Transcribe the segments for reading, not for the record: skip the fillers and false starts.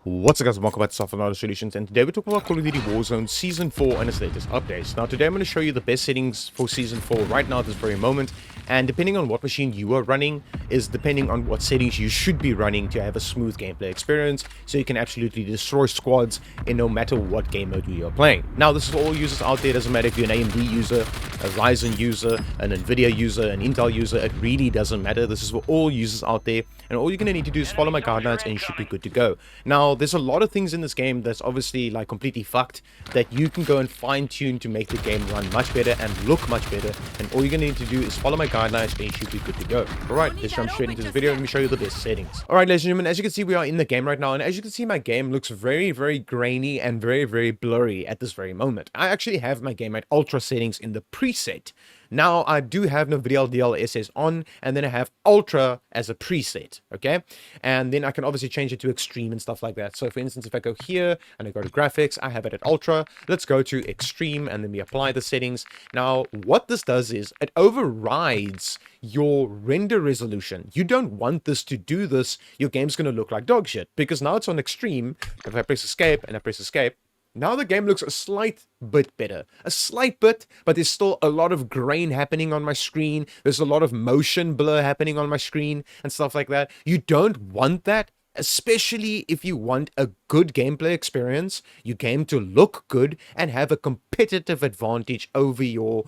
What's up guys, welcome back to Stutter Solutions, and today we're talking about Call of Duty Warzone Season 4 and its latest updates. Now today I'm going to show you the best settings for Season 4 right now at this very moment, and depending on what machine you are running is depending on what settings you should be running to have a smooth gameplay experience, so you can absolutely destroy squads in no matter what game mode you are playing. Now this is for all users out there, it doesn't matter if you're an AMD user, a Ryzen user, an Nvidia user, an Intel user, it really doesn't matter. This is for all users out there, and all you're going to need to do is follow my guidelines and you should be good to go. Now there's a lot of things in this game that's obviously like completely fucked that you can go and fine-tune to make the game run much better and look much better, and all you're gonna need to do is follow my guidelines and you should be good to go. Alright, let's jump straight into this video and let me show you the best settings. Alright ladies and gentlemen, as you can see we are in the game right now, and as you can see my game looks very grainy and very blurry at this very moment. I actually have my game at ultra settings in the preset. Now I do have no video DLSS on, and then I have ultra as a preset, okay? And then I can obviously change it to extreme and stuff like that. So for instance, if I go here and I go to graphics, I have it at ultra. Let's go to extreme and then we apply the settings. Now what this does is it overrides your render resolution. You don't want this to do this. Your game's going to look like dog shit because now it's on extreme. If I press escape and I press escape, now the game looks a slight bit better. A slight bit, but there's still a lot of grain happening on my screen. There's a lot of motion blur happening on my screen and stuff like that. You don't want that, especially if you want a good gameplay experience, your game to look good and have a competitive advantage over your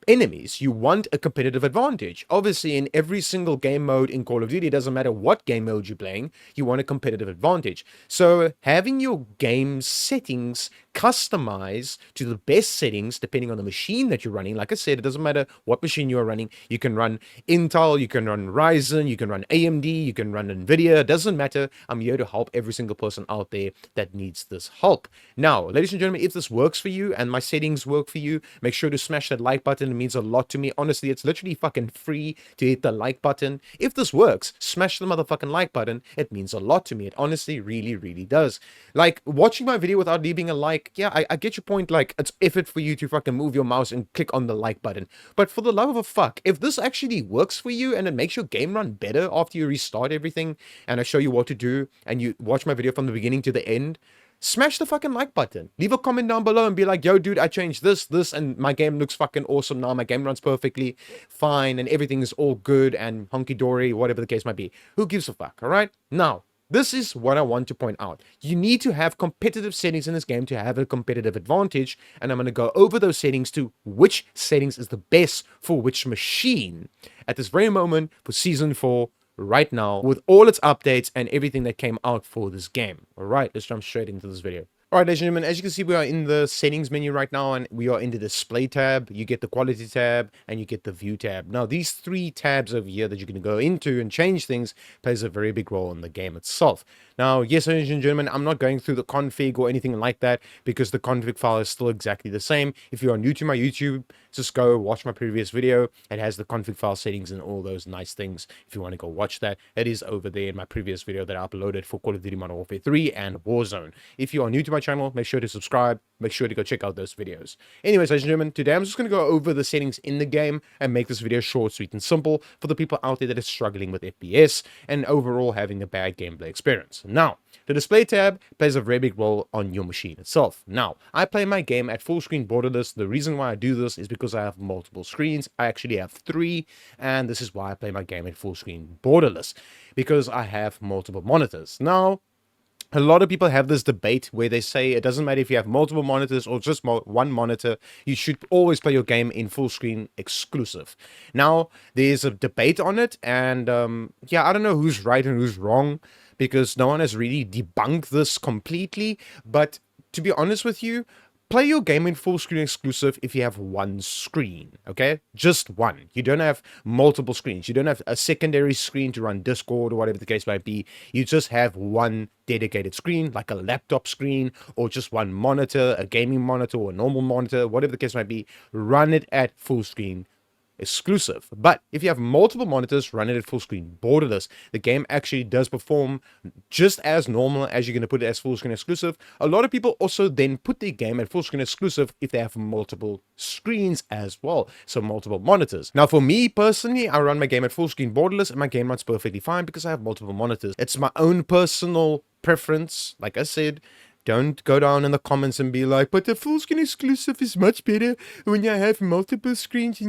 enemies. You want a competitive advantage. Obviously, in every single game mode in Call of Duty, it doesn't matter what game mode you're playing, you want a competitive advantage. So having your game settings customized to the best settings depending on the machine that you're running. Like I said, it doesn't matter what machine you're running. You can run Intel, you can run Ryzen, you can run AMD, you can run Nvidia. It doesn't matter. I'm here to help every single person out there that needs this help. Now, ladies and gentlemen, if this works for you and my settings work for you, make sure to smash that like button. It means a lot to me. Honestly, it's literally fucking free to hit the like button. If this works, smash the motherfucking like button. It means a lot to me. It honestly really does. Like, watching my video without leaving a like, yeah, I get your point. Like, it's effort for you to fucking move your mouse and click on the like button. But for the love of a fuck, if this actually works for you and it makes your game run better after you restart everything and I show you what to do and you watch my video from the beginning to the end, smash the fucking like button. Leave a comment down below and be like, yo, dude, I changed this, and my game looks fucking awesome now. My game runs perfectly fine, and everything is all good and hunky-dory, whatever the case might be. Who gives a fuck, all right? Now, this is what I want to point out. You need to have competitive settings in this game to have a competitive advantage, and I'm going to go over those settings to which settings is the best for which machine at this very moment for Season 4 right now with all its updates and everything that came out for this game. All right, let's jump straight into this video. All right, ladies and gentlemen, as you can see, we are in the settings menu right now, and we are in the display tab. You get the quality tab and you get the view tab. Now, these three tabs over here that you're going to go into and change things plays a very big role in the game itself. Now, yes, ladies and gentlemen, I'm not going through the config or anything like that because the config file is still exactly the same. If you are new to my YouTube, just go watch my previous video. It has the config file settings and all those nice things. If you want to go watch that, it is over there in my previous video that I uploaded for Call of Duty Modern Warfare 3 and Warzone. If you are new to my channel, make sure to subscribe. Make sure to go check out those videos. Anyways, ladies and gentlemen, today I'm just going to go over the settings in the game and make this video short, sweet, and simple for the people out there that are struggling with FPS and overall having a bad gameplay experience. Now, the display tab plays a very big role on your machine itself. Now, I play my game at full screen borderless. The reason why I do this is because I have multiple screens. I actually have 3, and this is why I play my game at full screen borderless, because I have multiple monitors. Now, a lot of people have this debate where they say it doesn't matter if you have multiple monitors or just one monitor, you should always play your game in full screen exclusive. Now, there's a debate on it, and yeah, I don't know who's right and who's wrong because no one has really debunked this completely. But to be honest with you, play your game in full screen exclusive if you have one screen, okay? Just one. You don't have multiple screens. You don't have a secondary screen to run Discord or whatever the case might be. You just have one dedicated screen, like a laptop screen, or just one monitor, a gaming monitor or a normal monitor, whatever the case might be. Run it at full screen exclusive. But if you have multiple monitors running at full screen borderless, the game actually does perform just as normal as you're going to put it as full screen exclusive. A lot of people also then put their game at full screen exclusive if they have multiple screens as well, so multiple monitors. Now for me personally, I run my game at full screen borderless and my game runs perfectly fine because I have multiple monitors. It's my own personal preference. Like I said, don't go down in the comments and be like, but the full screen exclusive is much better when I have multiple screens. This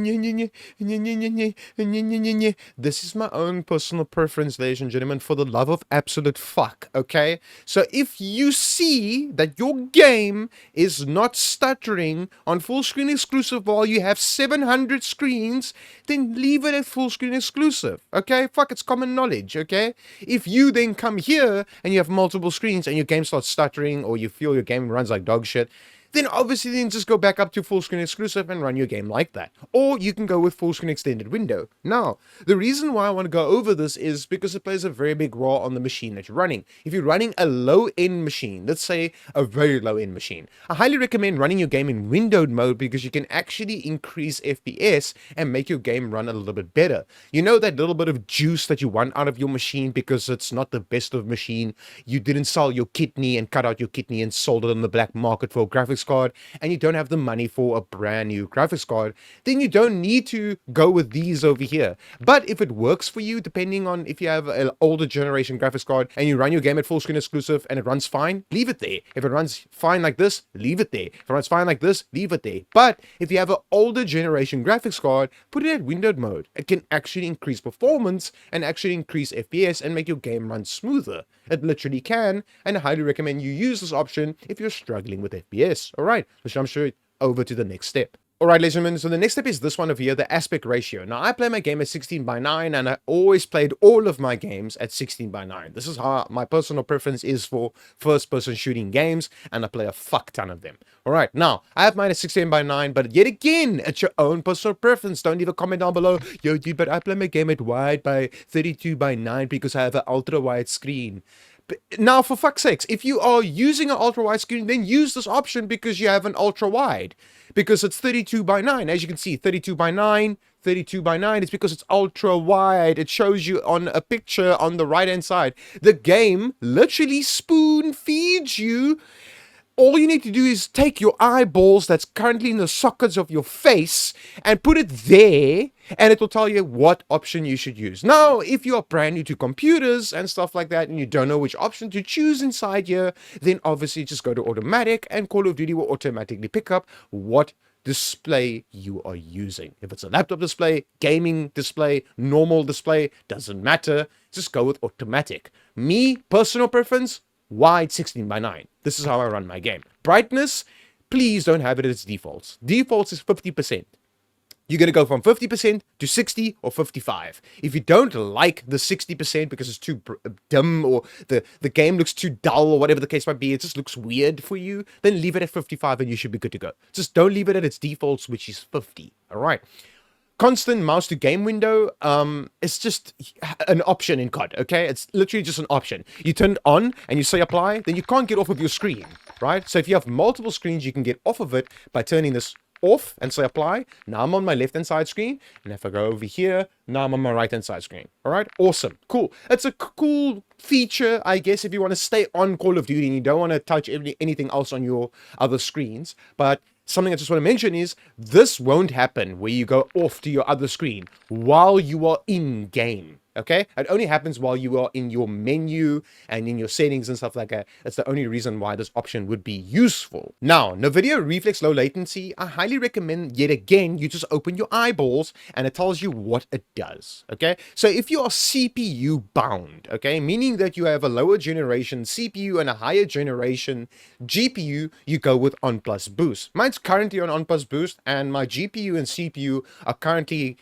is my own personal preference, ladies and gentlemen, for the love of absolute fuck, okay? So if you see that your game is not stuttering on full screen exclusive while you have 700 screens, then leave it at full screen exclusive, okay? Fuck, it's common knowledge, okay? If you then come here and you have multiple screens and your game starts stuttering, or you feel your game runs like dog shit, then obviously then just go back up to full screen exclusive and run your game like that. Or you can go with full screen extended window. Now, the reason why I want to go over this is because it plays a very big role on the machine that you're running. If you're running a low-end machine, let's say a very low-end machine, I highly recommend running your game in windowed mode because you can actually increase FPS and make your game run a little bit better. You know that little bit of juice that you want out of your machine because it's not the best of machine. You didn't sell your kidney and cut out your kidney and sold it on the black market for a graphics card, and you don't have the money for a brand new graphics card, then you don't need to go with these over here. But if it works for you, depending on if you have an older generation graphics card and you run your game at full screen exclusive and it runs fine, leave it there. If it runs fine like this, leave it there. If it runs fine like this, leave it there. But if you have an older generation graphics card, put it at windowed mode. It can actually increase performance and actually increase FPS and make your game run smoother. It literally can, and I highly recommend you use this option if you're struggling with FPS. Alright, let's jump straight over to the next step. Alright, ladies and gentlemen, so the next step is this one over here, the aspect ratio. Now, I play my game at 16:9, and I always played all of my games at 16:9. This is how my personal preference is for first-person shooting games, and I play a fuck ton of them. Alright, now, I have mine at 16:9, but yet again, it's your own personal preference. Don't leave a comment down below, yo, dude, but I play my game at wide by 32:9 because I have an ultra-wide screen. Now, for fuck's sakes, if you are using an ultra-wide screen, then use this option because you have an ultra-wide. Because it's 32:9. As you can see, 32:9, 32:9. It's because it's ultra-wide. It shows you on a picture on the right-hand side. The game literally spoon-feeds you. All you need to do is take your eyeballs that's currently in the sockets of your face and put it there, and it will tell you what option you should use. Now, if you are brand new to computers and stuff like that, and you don't know which option to choose inside here, then obviously just go to automatic, and Call of Duty will automatically pick up what display you are using. If it's a laptop display, gaming display, normal display, doesn't matter. Just go with automatic. Me, personal preference, wide 16:9. This is how I run my game. Brightness, please don't have it at its defaults. Defaults is 50%. You're going to go from 50% to 60 or 55. If you don't like the 60% because it's too dim or the game looks too dull or whatever the case might be, it just looks weird for you, then leave it at 55 and you should be good to go. Just don't leave it at its defaults, which is 50. All right. Constant mouse to game window, it's just an option in COD, okay? It's literally just an option. You turn it on and you say apply, then you can't get off of your screen, right? So if you have multiple screens, you can get off of it by turning this off and say apply. Now I'm on my left-hand side screen, and if I go over here, now I'm on my right-hand side screen. All right, awesome, cool. It's a cool feature, I guess, if you want to stay on Call of Duty and you don't want to touch anything else on your other screens. But something I just want to mention is this won't happen where you go off to your other screen while you are in game. Okay, it only happens while you are in your menu and in your settings and stuff like that. That's the only reason why this option would be useful. Now, NVIDIA Reflex Low Latency, I highly recommend, yet again, you just open your eyeballs and it tells you what it does. Okay, so if you are CPU bound, okay, meaning that you have a lower generation CPU and a higher generation GPU, you go with On Plus Boost. Mine's currently on Plus Boost, and my GPU and CPU are currently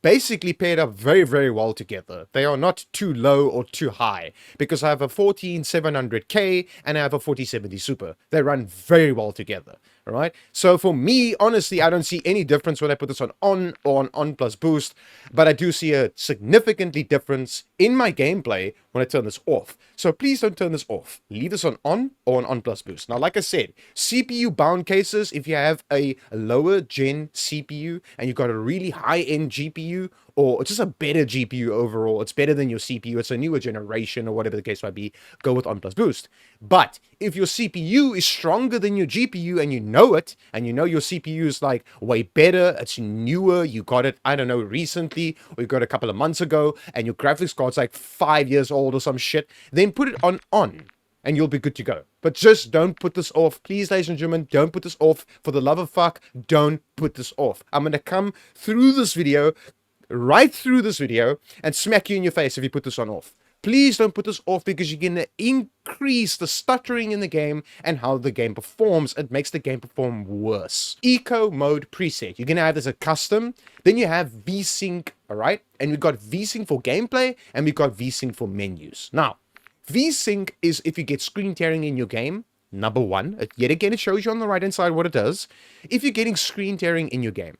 basically paired up very, very well together. They are not too low or too high because I have a 14700K and I have a 4070 Super. They run very well together, All right. So for me, honestly, I don't see any difference when I put this on on plus boost, but I do see a significantly difference in my gameplay when I turn this off. So please don't turn this off. Leave this on or on plus boost. Now, like I said, CPU bound cases, if you have a lower gen CPU and you've got a really high end GPU or just a better GPU overall, it's better than your CPU, it's a newer generation or whatever the case might be, go with on plus boost. But if your CPU is stronger than your GPU and you know it, and you know your CPU is like way better, it's newer, you got it, I don't know, recently, or you got it a couple of months ago, and your graphics card's like 5 years old or some shit, then put it on, and you'll be good to go. But just don't put this off. Please, ladies and gentlemen, don't put this off. For the love of fuck, don't put this off. I'm going to come through this video, right through this video, and smack you in your face if you put this on off. Please don't put this off because you're going to increase the stuttering in the game and how the game performs. It makes the game perform worse. Eco mode preset. You're going to have this as a custom. Then you have VSync, all right? And we've got VSync for gameplay and we've got VSync for menus. Now, VSync is if you get screen tearing in your game, number one. Yet again, it shows you on the right-hand side what it does. If you're getting screen tearing in your game.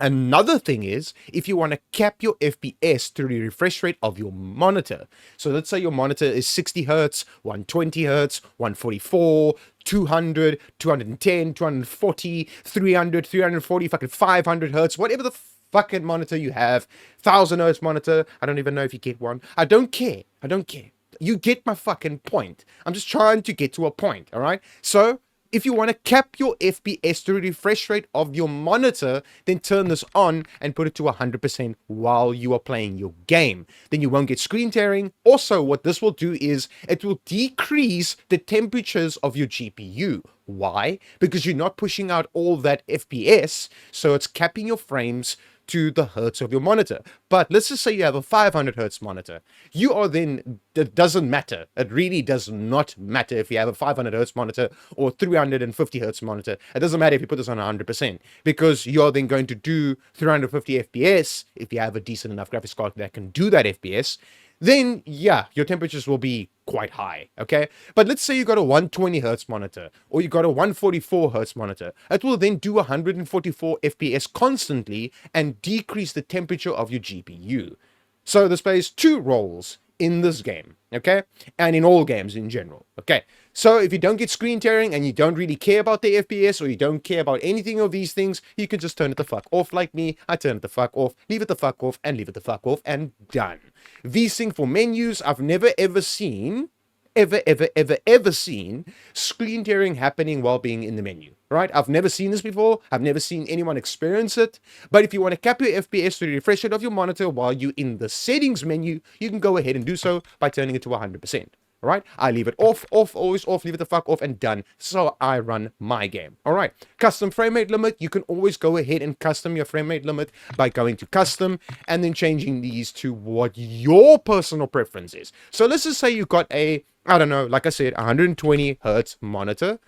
Another thing is, if you want to cap your FPS to the refresh rate of your monitor. So let's say your monitor is 60 Hertz, 120 Hertz, 144, 200, 210, 240, 300, 340, fucking 500 Hertz, whatever the fucking monitor you have, 1000 Hertz monitor, I don't even know if you get one. I don't care. I don't care. You get my fucking point. I'm just trying to get to a point, all right? So if you want to cap your FPS to the refresh rate of your monitor, then turn this on and put it to 100% while you are playing your game. Then you won't get screen tearing. Also, what this will do is it will decrease the temperatures of your GPU. Why? Because you're not pushing out all that FPS, so it's capping your frames to the hertz of your monitor. But let's just say you have a 500 hertz monitor. You are then, it doesn't matter. It really does not matter if you have a 500 hertz monitor or 350 hertz monitor. It doesn't matter if you put this on 100% because you're then going to do 350 FPS if you have a decent enough graphics card that can do that FPS. Then yeah, your temperatures will be quite high, okay? But let's say you got a 120 hertz monitor or you got a 144 hertz monitor. It will then do 144 FPS constantly and decrease the temperature of your GPU. So this plays two roles in this game, okay? And in all games in general, okay? So if you don't get screen tearing and you don't really care about the FPS or you don't care about anything of these things, you can just turn it the fuck off like me. I turn it the fuck off, leave it the fuck off, and leave it the fuck off, and done. VSync for menus, I've never ever seen, ever seen screen tearing happening while being in the menu, right? I've never seen this before. I've never seen anyone experience it. But if you want to cap your FPS to the refresh rate of your monitor while you're in the settings menu, you can go ahead and do so by turning it to 100%. All right, I leave it off, always off, leave it the fuck off, and done. So I run my game. All right, custom frame rate limit. You can always go ahead and custom your frame rate limit by going to custom and then changing these to what your personal preference is. So let's just say you've got a, I don't know, like I said, 120 hertz monitor.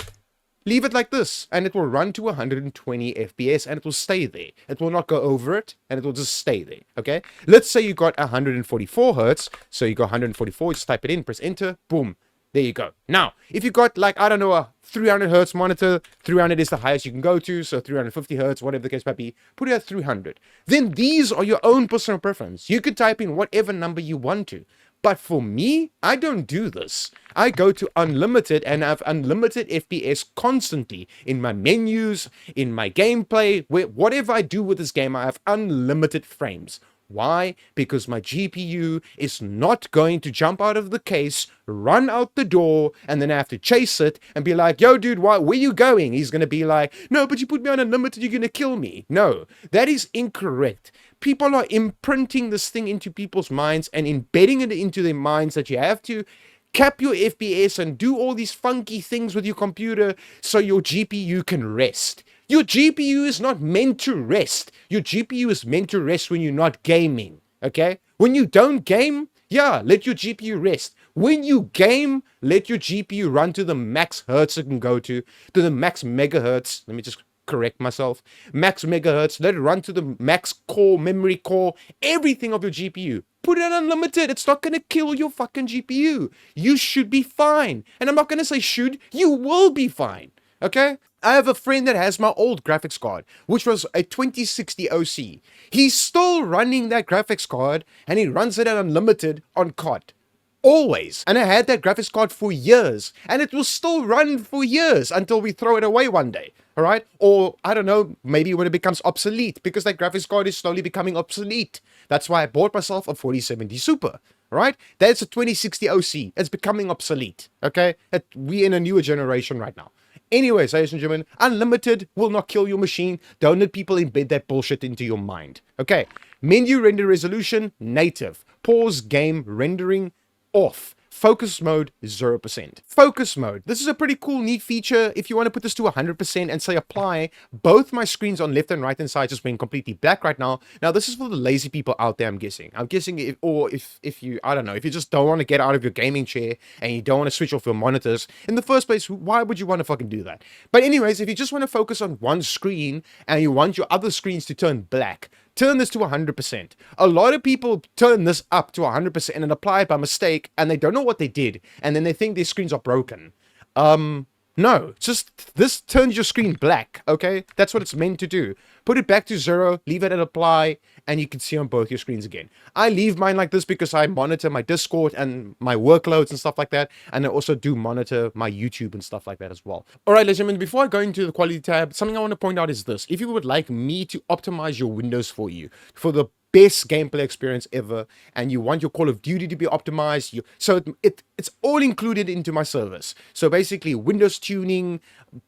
Leave it like this, and it will run to 120 FPS, and it will stay there. It will not go over it, and it will just stay there, okay? Let's say you got 144 hertz, so you got 144, just type it in, press enter, boom, there you go. Now, if you got, like, I don't know, a 300 hertz monitor, 300 is the highest you can go to, so 350 hertz, whatever the case might be, put it at 300. Then these are your own personal preference. You could type in whatever number you want to. But for me, I don't do this. I go to unlimited and have unlimited FPS constantly in my menus, in my gameplay, whatever I do with this game, I have unlimited frames. Why? Because my GPU is not going to jump out of the case, run out the door, and then I have to chase it and be like, yo, dude, where you going? He's going to be like, no, but you put me on unlimited, you're going to kill me. No, that is incorrect. People are imprinting this thing into people's minds and embedding it into their minds that you have to cap your FPS and do all these funky things with your computer so your GPU can rest. Your GPU is not meant to rest. Your GPU is meant to rest when you're not gaming, okay? When you don't game, yeah, let your GPU rest. When you game, let your GPU run to the max hertz it can go to the max megahertz. Let me just correct myself. Max megahertz, let it run to the max core, memory core, everything of your GPU. Put it on unlimited. It's not going to kill your fucking GPU. You should be fine. And I'm not going to say should. You will be fine. Okay? I have a friend that has my old graphics card, which was a 2060 OC. He's still running that graphics card, and he runs it at unlimited on COD. Always. And I had that graphics card for years, and it will still run for years until we throw it away one day. All right? Or, I don't know, maybe when it becomes obsolete, because that graphics card is slowly becoming obsolete. That's why I bought myself a 4070 Super. Right? That's a 2060 OC. It's becoming obsolete. Okay? We're in a newer generation right now. Anyways, ladies and gentlemen, unlimited will not kill your machine. Don't let people embed that bullshit into your mind. Okay, menu render resolution, native. Pause game rendering, off. Focus mode, 0%. Focus mode. This is a pretty cool, neat feature. If you want to put this to 100% and say apply, both my screens on left and right hand side just went completely black right now. Now, this is for the lazy people out there, I'm guessing. I'm guessing if you, I don't know, if you just don't want to get out of your gaming chair and you don't want to switch off your monitors, in the first place, why would you want to fucking do that? But anyways, if you just want to focus on one screen and you want your other screens to turn black, turn this to 100%. A lot of people turn this up to 100% and apply it by mistake, and they don't know what they did, and then they think their screens are broken. No, just this turns your screen black, okay? That's what it's meant to do. Put it back to 0, leave it at apply, and you can see on both your screens again. I leave mine like this because I monitor my Discord and my workloads and stuff like that, and I also do monitor my YouTube and stuff like that as well. All right, ladies and gentlemen, before I go into the quality tab, something I want to point out is this. If you would like me to optimize your Windows for you, for the best gameplay experience ever, and you want your Call of Duty to be optimized, so it's all included into my service. So basically, Windows tuning,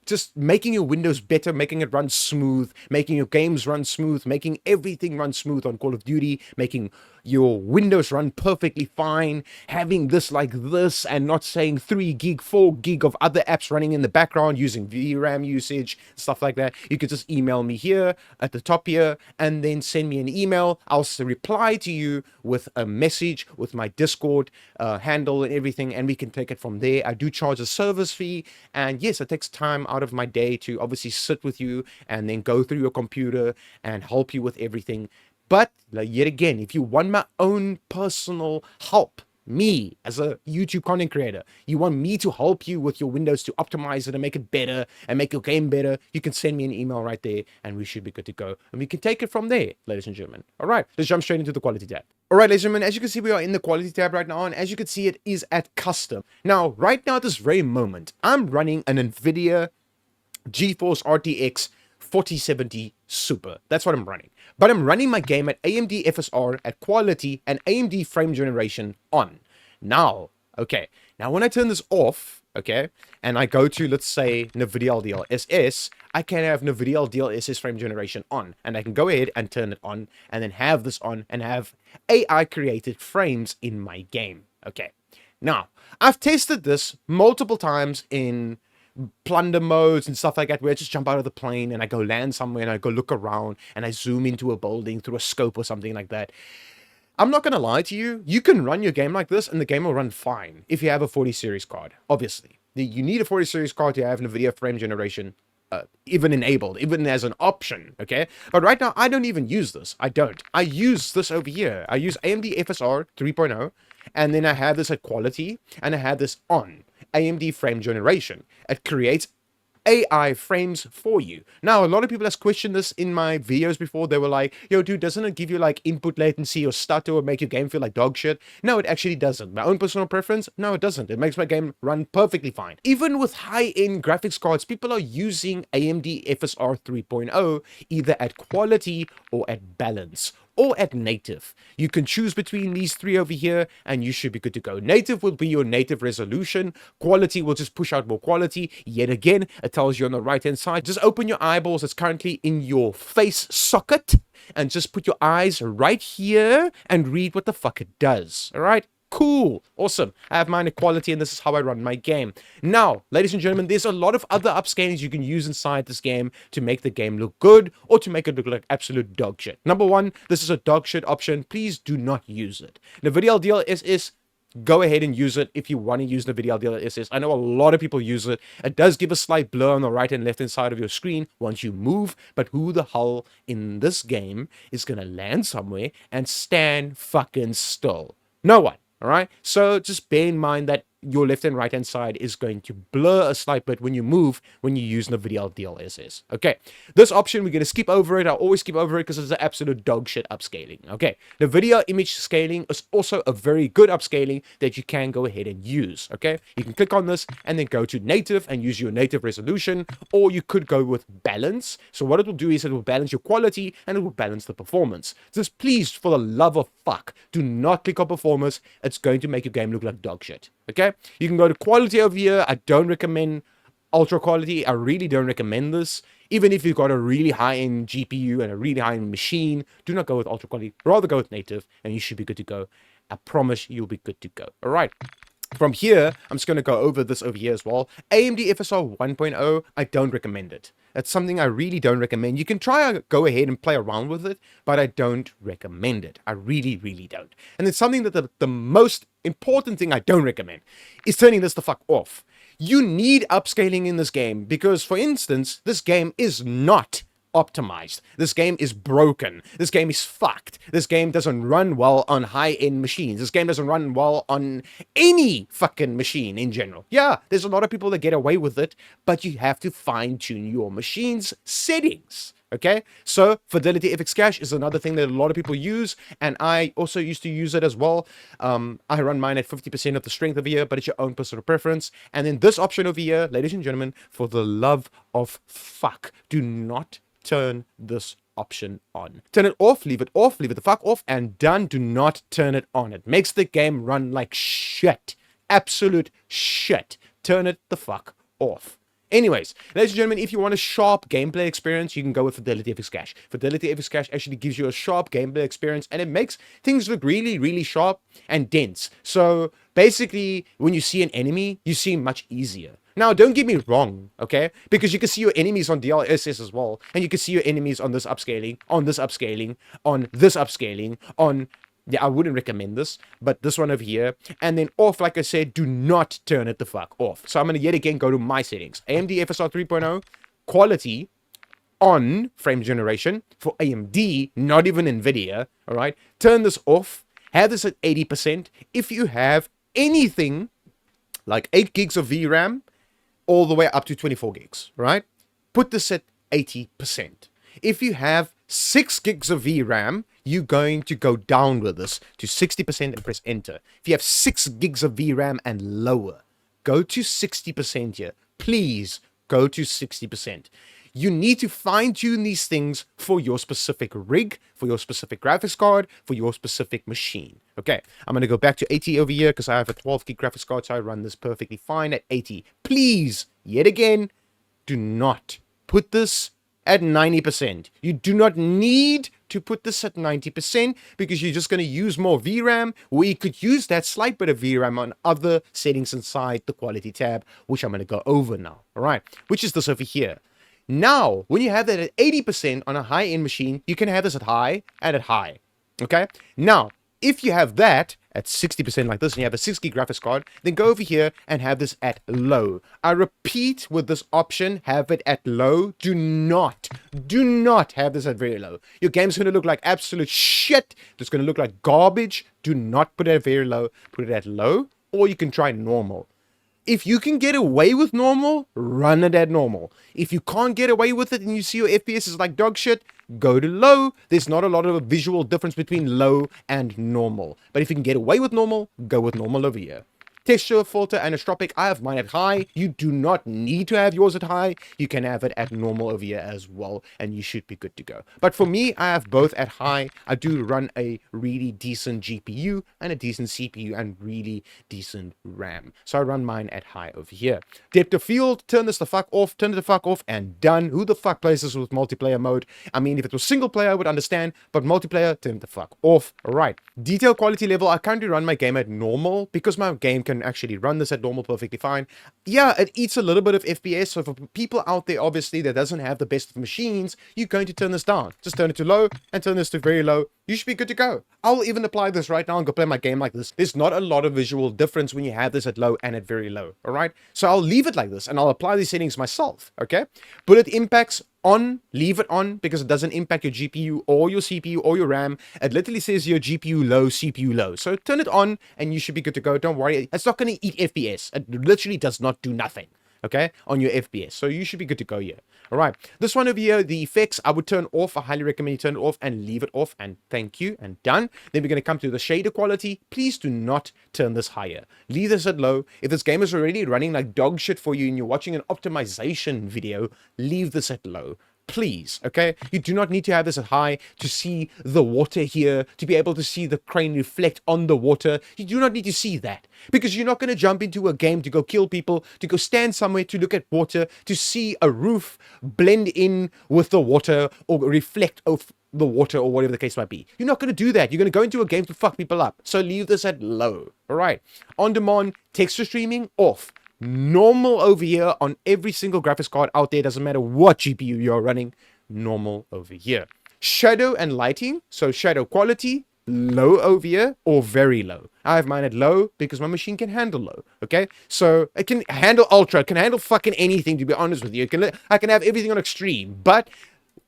just making your Windows better, making it run smooth, making your games run smooth, making everything run smooth on Call of Duty, making your Windows run perfectly fine, having this like this, and not saying 3 gig, 4 gig of other apps running in the background using VRAM usage, stuff like that. You could just email me here at the top here, and then send me an email. I'll reply to you with a message with my Discord handle and everything, and we can take it from there. I do charge a service fee, and yes, it takes time out of my day to obviously sit with you and then go through your computer and help you with everything. But yet again, if you want my own personal help, me as a YouTube content creator, you want me to help you with your Windows to optimize it and make it better and make your game better, you can send me an email right there and we should be good to go. And we can take it from there, ladies and gentlemen. All right, let's jump straight into the quality tab. All right, ladies and gentlemen, as you can see, we are in the quality tab right now, and as you can see, it is at custom. Now, right now at this very moment, I'm running an NVIDIA GeForce RTX 4070 Super. That's what I'm running. But I'm running my game at AMD FSR at quality and AMD frame generation on. Now, okay, now when I turn this off, okay, and I go to, let's say, NVIDIA DLSS, I can have NVIDIA DLSS frame generation on, and I can go ahead and turn it on, and then have this on, and have AI created frames in my game. Okay, now, I've tested this multiple times in plunder modes and stuff like that, where I just jump out of the plane and I go land somewhere and I go look around and I zoom into a building through a scope or something like that. I'm not going to lie to you. You can run your game like this and the game will run fine if you have a 40 series card. Obviously, you need a 40 series card to have NVIDIA frame generation even enabled, even as an option, okay? But right now, I don't even use this. I don't. I use this over here. I use AMD FSR 3.0, and then I have this at quality, and I have this on AMD frame generation. It creates AI frames for you. Now, a lot of people have questioned this in my videos before. They were like, yo, dude, doesn't it give you like input latency or stutter or make your game feel like dog shit? No, it actually doesn't. My own personal preference? No, it doesn't. It makes my game run perfectly fine. Even with high-end graphics cards, people are using AMD FSR 3.0 either at quality or at balance, or at native. You can choose between these three over here and you should be good to go. Native will be your native resolution. Quality will just push out more quality. Yet again, it tells you on the right hand side, just open your eyeballs. It's currently in your face socket and just put your eyes right here and read what the fuck it does. All right. Cool. Awesome. I have mine at quality and this is how I run my game. Now, ladies and gentlemen, there's a lot of other upscalings you can use inside this game to make the game look good or to make it look like absolute dog shit. Number one, this is a dog shit option. Please do not use it. NVIDIA DLSS, go ahead and use it if you want to use NVIDIA DLSS. I know a lot of people use it. It does give a slight blur on the right and left hand side of your screen once you move, but who the hell in this game is going to land somewhere and stand fucking still? No one. All right, so just bear in mind that your left and right hand side is going to blur a slight bit when you move, when you use NVIDIA DLSS. Okay, this option, we're going to skip over it. I always skip over it because it's an absolute dog shit upscaling. Okay, NVIDIA image scaling is also a very good upscaling that you can go ahead and use. Okay, you can click on this and then go to native and use your native resolution, or you could go with balance. So what it will do is it will balance your quality and it will balance the performance. Just please, for the love of fuck, do not click on performance. It's going to make your game look like dog shit. Okay, you can go to quality over here. I don't recommend ultra quality. I really don't recommend this. Even if you've got a really high-end GPU and a really high-end machine, do not go with ultra quality. Rather go with native and you should be good to go. I promise you'll be good to go. All right. From here, I'm just going to go over this over here as well. AMD FSR 1.0, I don't recommend it. That's something I really don't recommend. You can try to go ahead and play around with it, but I don't recommend it. I really, really don't. And it's something that the most important thing I don't recommend is turning this the fuck off. You need upscaling in this game because, for instance, this game is not optimized. This game is broken. This game is fucked. This game doesn't run well on high-end machines. This game doesn't run well on any fucking machine in general. Yeah, there's a lot of people that get away with it, but you have to fine-tune your machine's settings. Okay, so Fidelity FX Cache is another thing that a lot of people use, and I also used to use it as well. I run mine at 50% of the strength over here, but it's your own personal preference. And then this option over here, ladies and gentlemen, for the love of fuck, do not turn this option on. Turn it off, leave it the fuck off, and done. Do not turn it on. It makes the game run like shit. Absolute shit. Turn it the fuck off. Anyways, ladies and gentlemen, if you want a sharp gameplay experience, you can go with Fidelity FX Cache. Fidelity FX Cache actually gives you a sharp gameplay experience, and it makes things look really, really sharp and dense. So basically, when you see an enemy, you see him much easier. Now, don't get me wrong, okay? Because you can see your enemies on DLSS as well, and you can see your enemies on this upscaling, on this upscaling, on this upscaling, on... Yeah, I wouldn't recommend this, but this one over here, and then off, like I said, do not turn it the fuck off. So I'm going to yet again go to my settings. AMD FSR 3.0, quality, on frame generation, for AMD, not even NVIDIA, all right? Turn this off, have this at 80%. If you have anything like 8 gigs of VRAM, all the way up to 24 gigs, right? Put this at 80%. If you have 6 gigs of VRAM, you're going to go down with this to 60% and press enter. If you have 6 gigs of VRAM and lower, go to 60% here. Please go to 60%. You need to fine-tune these things for your specific rig, for your specific graphics card, for your specific machine. Okay, I'm going to go back to 80 over here because I have a 12 gig graphics card, so I run this perfectly fine at 80. Please, yet again, do not put this at 90%. You do not need to put this at 90% because you're just going to use more VRAM, where you could use that slight bit of VRAM on other settings inside the quality tab, which I'm going to go over now. All right, which is this over here. Now, when you have that at 80% on a high-end machine, you can have this at high and at high. Okay? Now, if you have that at 60% like this and you have a 6 gig graphics card, then go over here and have this at low. I repeat, with this option, have it at low. Do not have this at very low. Your game's going to look like absolute shit. It's going to look like garbage. Do not put it at very low. Put it at low, or you can try normal. If you can get away with normal, run it at normal. If you can't get away with it and you see your FPS is like dog shit, go to low. There's not a lot of a visual difference between low and normal. But if you can get away with normal, go with normal over here. Texture, filter, anisotropic, I have mine at high. You do not need to have yours at high. You can have it at normal over here as well, and you should be good to go. But for me, I have both at high. I do run a really decent GPU and a decent CPU and really decent RAM. So I run mine at high over here. Depth of field, turn this the fuck off, turn it the fuck off, and done. Who the fuck plays this with multiplayer mode? I mean, if it was single player, I would understand, but multiplayer, turn it the fuck off. All right. Detail quality level, I currently run my game at normal because my game can actually run this at normal perfectly fine. Yeah, it eats a little bit of FPS, so for people out there obviously that doesn't have the best of machines, you're going to turn this down. Just turn it to low and turn this to very low, You should be good to go. I'll even apply this right now and go play my game like this. There's not a lot of visual difference when you have this at low and at very low, all right? So I'll leave it like this and I'll apply these settings myself, okay? Bullet impacts on, leave it on because it doesn't impact your GPU or your CPU or your RAM. It literally says your GPU low, CPU low. So turn it on and you should be good to go. Don't worry. It's not going to eat FPS. It literally does not do nothing, okay, on your FPS. So you should be good to go here. All right, this one over here, the effects, I would turn off. I highly recommend you turn it off and leave it off, and thank you, and done. Then we're going to come to the shader quality. Please do not turn this higher. Leave this at low. If this game is already running like dog shit for you and you're watching an optimization video, leave this at low. Please, okay? You do not need to have this at high to see the water here, to be able to see the crane reflect on the water. You do not need to see that because you're not going to jump into a game to go kill people, to go stand somewhere to look at water, to see a roof blend in with the water or reflect off the water or whatever the case might be. You're not going to do that. You're going to go into a game to fuck people up. So leave this at low. All right. On demand, texture streaming off. Normal over here on every single graphics card out there. Doesn't matter what GPU you're running. Normal over here. Shadow and lighting. So shadow quality, low over here or very low. I have mine at low because my machine can handle low. Okay. So it can handle ultra. It can handle fucking anything, to be honest with you. I can have everything on extreme. But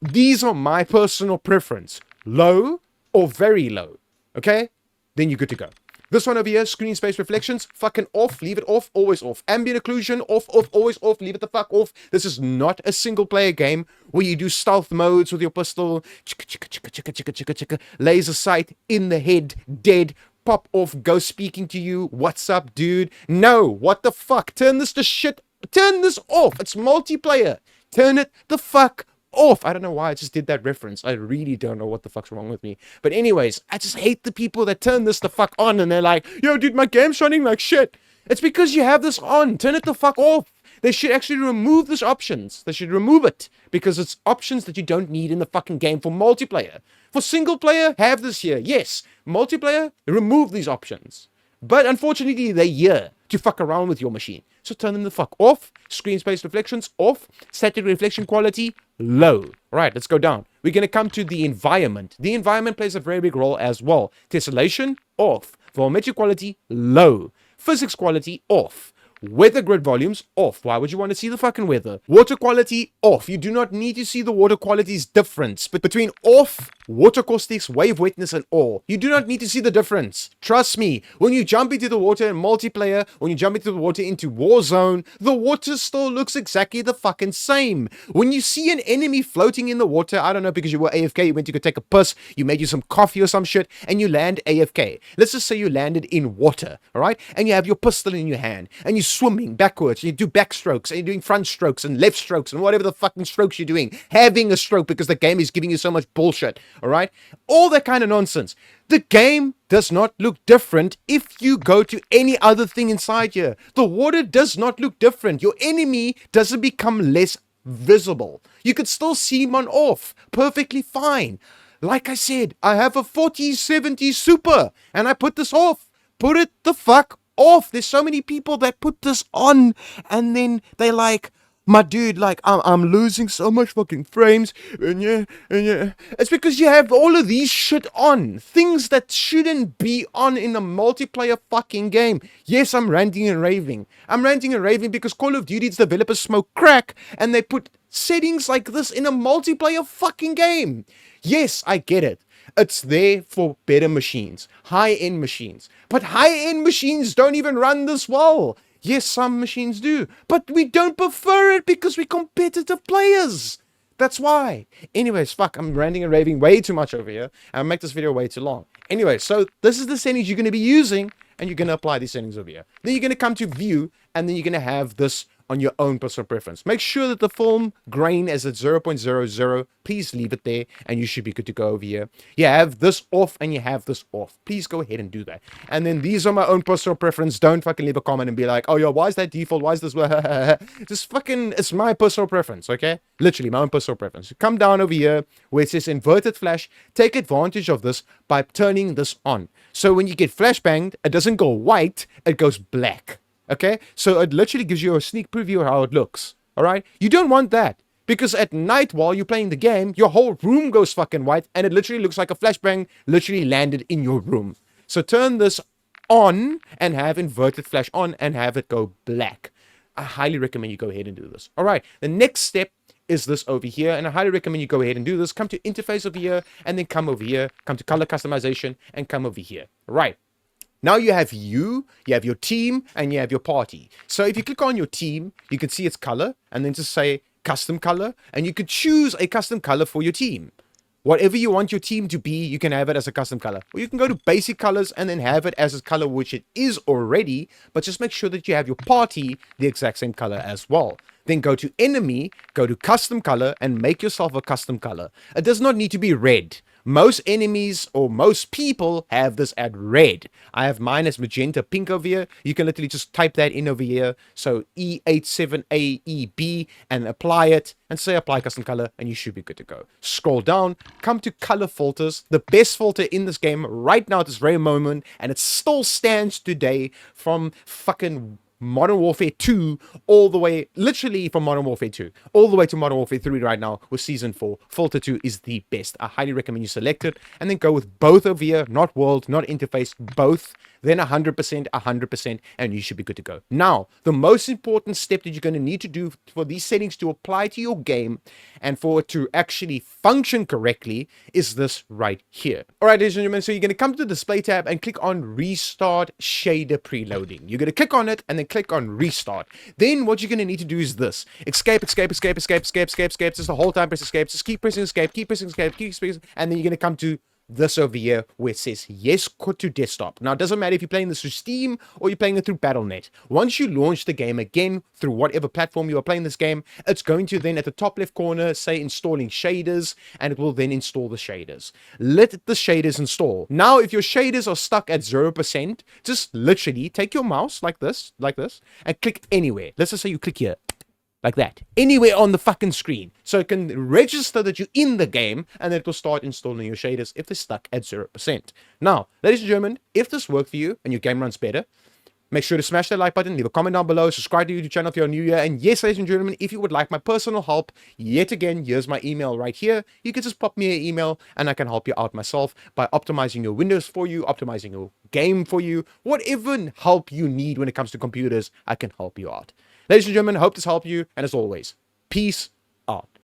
these are my personal preference. Low or very low. Okay. Then you're good to go. This one over here, screen space reflections, fucking off, leave it off, always off. Ambient occlusion, off, off, always off, leave it the fuck off. This is not a single player game where you do stealth modes with your pistol, laser sight, in the head, dead, pop off, ghost speaking to you, what's up, dude? No, what the fuck? Turn this to shit, turn this off. It's multiplayer. Turn it the fuck off. I don't know why I just did that reference. I really don't know what the fuck's wrong with me. But anyways, I just hate the people that turn this the fuck on and they're like, yo, dude, my game's running like shit. It's because you have this on. Turn it the fuck off. They should actually remove these options. They should remove it because it's options that you don't need in the fucking game for multiplayer. For single player, have this here. Yes. Multiplayer, remove these options. But unfortunately, they're here to fuck around with your machine. So turn them the fuck off. Screen space reflections off. Static reflection quality low. Right, let's go down. We're going to come to the environment. The environment plays a very big role as well. Tessellation off. Volumetric quality low. Physics quality off. Weather grid volumes off. Why would you want to see the fucking weather? Water quality off. You do not need to see the water quality's difference between off, water caustics, wave wetness, and all. You do not need to see the difference. Trust me, when you jump into the water in multiplayer, when you jump into the water into Warzone, the water still looks exactly the fucking same. When you see an enemy floating in the water, I don't know, because you were AFK, you went to go take a piss, you made you some coffee or some shit, and you land AFK. Let's just say you landed in water, all right? And you have your pistol in your hand, and you're swimming backwards, you do backstrokes, and you're doing front strokes and left strokes, and whatever the fucking strokes you're doing, having a stroke because the game is giving you so much bullshit. All right, all that kind of nonsense. The game does not look different if you go to any other thing inside here. The water does not look different. Your enemy doesn't become less visible. You could still see him on off perfectly fine. Like I said, I have a 4070 Super and I put this off. Put it the fuck off. There's so many people that put this on and then they like, my dude, like, I'm losing so much fucking frames, and yeah. It's because you have all of these shit on. Things that shouldn't be on in a multiplayer fucking game. Yes, I'm ranting and raving. I'm ranting and raving because Call of Duty's developers smoke crack, and they put settings like this in a multiplayer fucking game. Yes, I get it. It's there for better machines, high-end machines. But high-end machines don't even run this well. Yes, some machines do, but we don't prefer it because we're competitive players. That's why. Anyways, fuck, I'm ranting and raving way too much over here. I'll make this video way too long. Anyway, so this is the settings you're going to be using, and you're going to apply these settings over here. Then you're going to come to view, and then you're going to have this on your own personal preference. Make sure that the film grain is at 0.00. Please leave it there, and you should be good to go over here. You have this off, and you have this off. Please go ahead and do that. And then these are my own personal preference. Don't fucking leave a comment and be like, oh, yo, why is that default? Why is this? Just fucking, it's my personal preference, okay? Literally, my own personal preference. Come down over here where it says inverted flash. Take advantage of this by turning this on. So when you get flashbanged, it doesn't go white, it goes black. Okay, so it literally gives you a sneak preview of how it looks. All right, you don't want that. Because at night, while you're playing the game, your whole room goes fucking white, and it literally looks like a flashbang literally landed in your room. So turn this on and have inverted flash on and have it go black. I highly recommend you go ahead and do this. All right, the next step is this over here, and I highly recommend you go ahead and do this. Come to interface over here, and then come over here, come to color customization, and come over here. All right. Now you have your team, and you have your party. So if you click on your team, you can see its color, and then just say custom color, and you could choose a custom color for your team. Whatever you want your team to be, you can have it as a custom color. Or you can go to basic colors and then have it as a color which it is already, but just make sure that you have your party the exact same color as well. Then go to enemy, go to custom color, and make yourself a custom color. It does not need to be red. Most enemies or most people have this at red. I have mine as magenta pink over here. You can literally just type that in over here. So E87AEB and apply it and say apply custom color and you should be good to go. Scroll down, come to color filters. The best filter in this game right now at this very moment, and it still stands today from fucking Modern Warfare 2 all the way, literally from Modern Warfare 2 all the way to Modern Warfare 3 right now with Season 4. Filter 2 is the best. I highly recommend you select it and then go with both over here, not world, not interface, both. Then 100%, and you should be good to go. Now, the most important step that you're going to need to do for these settings to apply to your game and for it to actually function correctly is this right here. All right, ladies and gentlemen, so you're going to come to the display tab and click on Restart Shader Preloading. You're going to click on it and then click on Restart. Then what you're going to need to do is this. Escape. Just the whole time press escape. Just keep pressing escape, and then you're going to come to this over here where it says yes to desktop. Now it doesn't matter if you're playing this through Steam or you're playing it through Battle.net. Once you launch the game again through whatever platform you are playing this game, it's going to then at the top left corner say installing shaders, and it will then install the shaders. Let the shaders install. Now if your shaders are stuck at 0%, just literally take your mouse like this, and click anywhere. Let's just say you click here. Like that. Anywhere on the fucking screen. So it can register that you're in the game, and then it will start installing your shaders if they're stuck at 0%. Now, ladies and gentlemen, if this worked for you and your game runs better, make sure to smash that like button, leave a comment down below, subscribe to the YouTube channel if you're new here, and yes, ladies and gentlemen, if you would like my personal help, yet again, here's my email right here. You can just pop me an email, and I can help you out myself by optimizing your Windows for you, optimizing your game for you, whatever help you need when it comes to computers, I can help you out. Ladies and gentlemen, I hope this helped you, and as always, peace out.